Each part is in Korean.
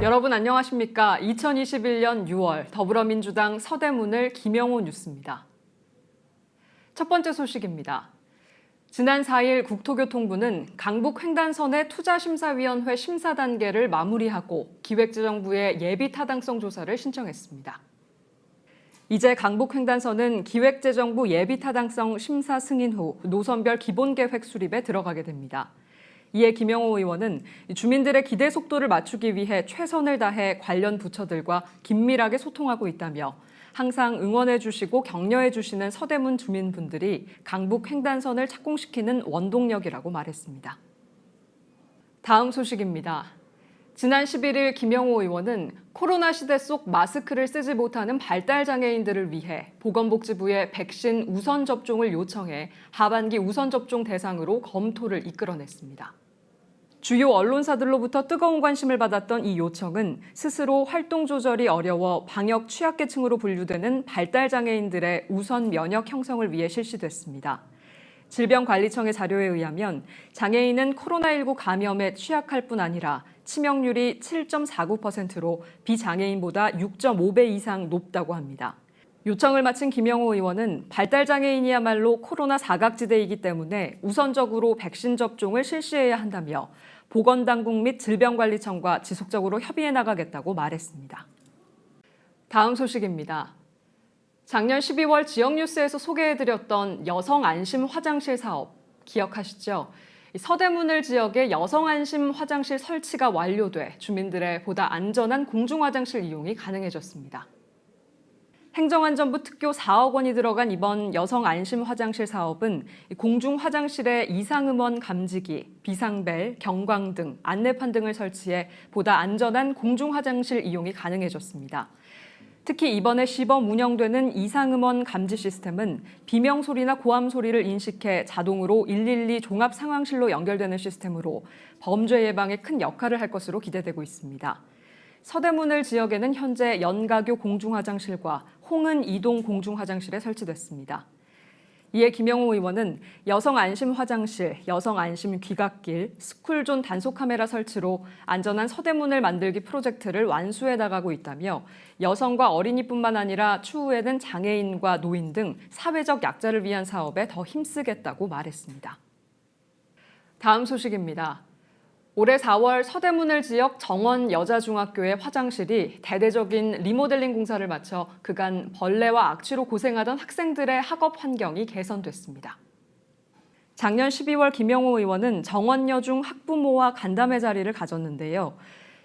여러분 안녕하십니까? 2021년 6월 더불어민주당 서대문을 김영호 뉴스입니다. 첫 번째 소식입니다. 지난 4일 국토교통부는 강북횡단선의 투자심사위원회 심사 단계를 마무리하고 기획재정부에 예비타당성 조사를 신청했습니다. 이제 강북횡단선은 기획재정부 예비타당성 심사 승인 후 노선별 기본계획 수립에 들어가게 됩니다. 이에 김영호 의원은 주민들의 기대 속도를 맞추기 위해 최선을 다해 관련 부처들과 긴밀하게 소통하고 있다며 항상 응원해 주시고 격려해 주시는 서대문 주민분들이 강북 횡단선을 착공시키는 원동력이라고 말했습니다. 다음 소식입니다. 지난 11일 김영호 의원은 코로나 시대 속 마스크를 쓰지 못하는 발달장애인들을 위해 보건복지부에 백신 우선 접종을 요청해 하반기 우선 접종 대상으로 검토를 이끌어냈습니다. 주요 언론사들로부터 뜨거운 관심을 받았던 이 요청은 스스로 활동 조절이 어려워 방역 취약계층으로 분류되는 발달장애인들의 우선 면역 형성을 위해 실시됐습니다. 질병관리청의 자료에 의하면 장애인은 코로나19 감염에 취약할 뿐 아니라 치명률이 7.49%로 비장애인보다 6.5배 이상 높다고 합니다. 요청을 마친 김영호 의원은 발달장애인이야말로 코로나 사각지대이기 때문에 우선적으로 백신 접종을 실시해야 한다며 보건당국 및 질병관리청과 지속적으로 협의해 나가겠다고 말했습니다. 다음 소식입니다. 작년 12월 지역뉴스에서 소개해드렸던 여성안심 화장실 사업 기억하시죠? 서대문을 지역에 여성안심 화장실 설치가 완료돼 주민들의 보다 안전한 공중화장실 이용이 가능해졌습니다. 행정안전부 특교 4억 원이 들어간 이번 여성안심 화장실 사업은 공중화장실에 이상음원 감지기, 비상벨, 경광등, 안내판 등을 설치해 보다 안전한 공중화장실 이용이 가능해졌습니다. 특히 이번에 시범 운영되는 이상음원 감지 시스템은 비명소리나 고함소리를 인식해 자동으로 112 종합상황실로 연결되는 시스템으로 범죄 예방에 큰 역할을 할 것으로 기대되고 있습니다. 서대문을 지역에는 현재 연가교 공중화장실과 홍은 이동 공중화장실에 설치됐습니다. 이에 김영호 의원은 여성안심 화장실, 여성안심 귀갓길, 스쿨존 단속카메라 설치로 안전한 서대문을 만들기 프로젝트를 완수해 나가고 있다며 여성과 어린이뿐만 아니라 추후에는 장애인과 노인 등 사회적 약자를 위한 사업에 더 힘쓰겠다고 말했습니다. 다음 소식입니다. 올해 4월 서대문을 지역 정원 여자중학교의 화장실이 대대적인 리모델링 공사를 마쳐 그간 벌레와 악취로 고생하던 학생들의 학업 환경이 개선됐습니다. 작년 12월 김영호 의원은 정원여중 학부모와 간담회 자리를 가졌는데요.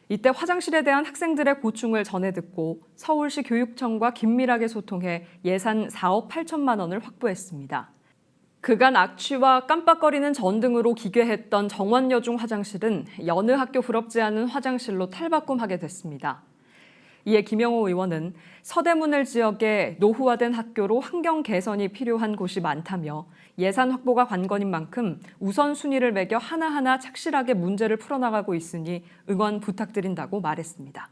이때 화장실에 대한 학생들의 고충을 전해 듣고 서울시 교육청과 긴밀하게 소통해 예산 4억 8천만 원을 확보했습니다. 그간 악취와 깜빡거리는 전 등으로 기괴했던 정원여중 화장실은 여느 학교 부럽지 않은 화장실로 탈바꿈하게 됐습니다. 이에 김영호 의원은 서대문을 지역에 노후화된 학교로 환경 개선이 필요한 곳이 많다며 예산 확보가 관건인 만큼 우선순위를 매겨 하나하나 착실하게 문제를 풀어나가고 있으니 응원 부탁드린다고 말했습니다.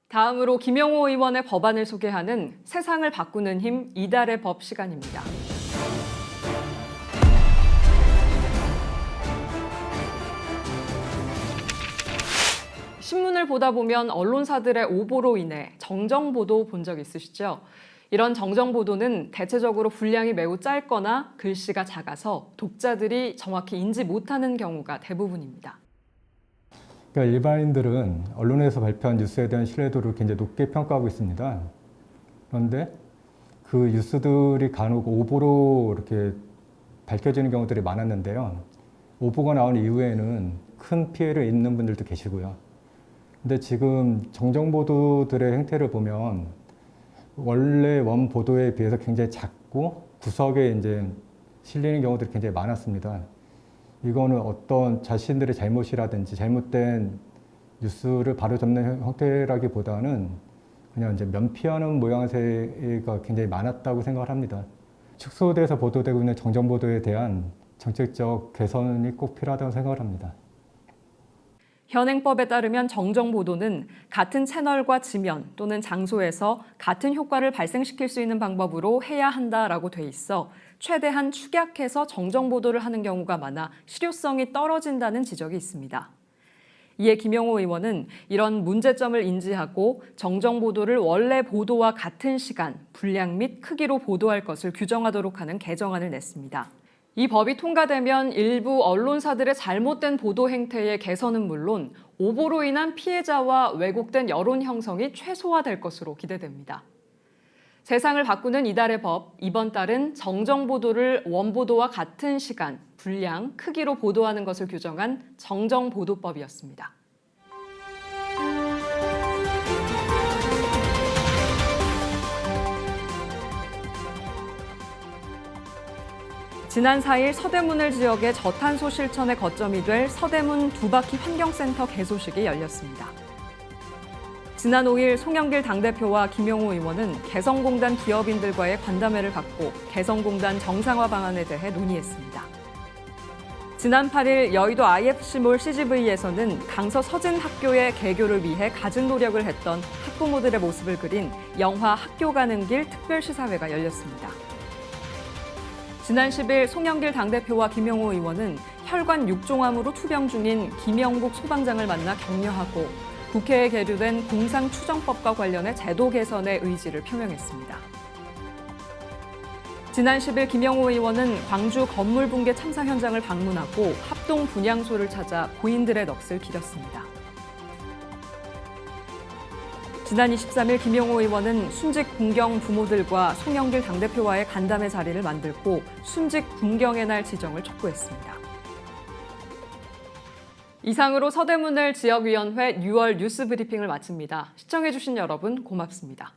다음으로 김영호 의원의 법안을 소개하는 세상을 바꾸는 힘 이달의 법 시간입니다. 신문을 보다 보면 언론사들의 오보로 인해 정정보도 본 적 있으시죠? 이런 정정보도는 대체적으로 분량이 매우 짧거나 글씨가 작아서 독자들이 정확히 인지 못하는 경우가 대부분입니다. 그러니까 일반인들은 언론에서 발표한 뉴스에 대한 신뢰도를 굉장히 높게 평가하고 있습니다. 그런데 그 뉴스들이 간혹 오보로 이렇게 밝혀지는 경우들이 많았는데요. 오보가 나온 이후에는 큰 피해를 입는 분들도 계시고요. 근데 지금 정정보도들의 행태를 보면 원래 원 보도에 비해서 굉장히 작고 구석에 이제 실리는 경우들이 굉장히 많았습니다. 이거는 어떤 자신들의 잘못이라든지 잘못된 뉴스를 바로 잡는 형태라기보다는 그냥 이제 면피하는 모양새가 굉장히 많았다고 생각을 합니다. 축소돼서 보도되고 있는 정정보도에 대한 정책적 개선이 꼭 필요하다고 생각을 합니다. 현행법에 따르면 정정보도는 같은 채널과 지면 또는 장소에서 같은 효과를 발생시킬 수 있는 방법으로 해야 한다라고 돼 있어 최대한 축약해서 정정보도를 하는 경우가 많아 실효성이 떨어진다는 지적이 있습니다. 이에 김영호 의원은 이런 문제점을 인지하고 정정 보도를 원래 보도와 같은 시간, 분량 및 크기로 보도할 것을 규정하도록 하는 개정안을 냈습니다. 이 법이 통과되면 일부 언론사들의 잘못된 보도 행태의 개선은 물론 오보로 인한 피해자와 왜곡된 여론 형성이 최소화될 것으로 기대됩니다. 세상을 바꾸는 이달의 법, 이번 달은 정정 보도를 원보도와 같은 시간, 분량, 크기로 보도하는 것을 규정한 정정보도법이었습니다. 지난 4일 서대문을 지역의 저탄소 실천의 거점이 될 서대문 두바퀴 환경센터 개소식이 열렸습니다. 지난 5일 송영길 당대표와 김영호 의원은 개성공단 기업인들과의 간담회를 갖고 개성공단 정상화 방안에 대해 논의했습니다. 지난 8일 여의도 IFC몰 CGV에서는 강서 서진학교의 개교를 위해 갖은 노력을 했던 학부모들의 모습을 그린 영화 학교 가는 길 특별시사회가 열렸습니다. 지난 10일 송영길 당대표와 김영호 의원은 혈관 육종암으로 투병 중인 김영국 소방장을 만나 격려하고 국회에 계류된 공상추정법과 관련해 제도 개선의 의지를 표명했습니다. 지난 10일 김영호 의원은 광주 건물 붕괴 참사 현장을 방문하고 합동 분향소를 찾아 고인들의 넋을 기렸습니다. 지난 23일 김영호 의원은 순직 군경 부모들과 송영길 당대표와의 간담회 자리를 만들고 순직 군경의 날 지정을 촉구했습니다. 이상으로 서대문을 지역위원회 6월 뉴스 브리핑을 마칩니다. 시청해주신 여러분 고맙습니다.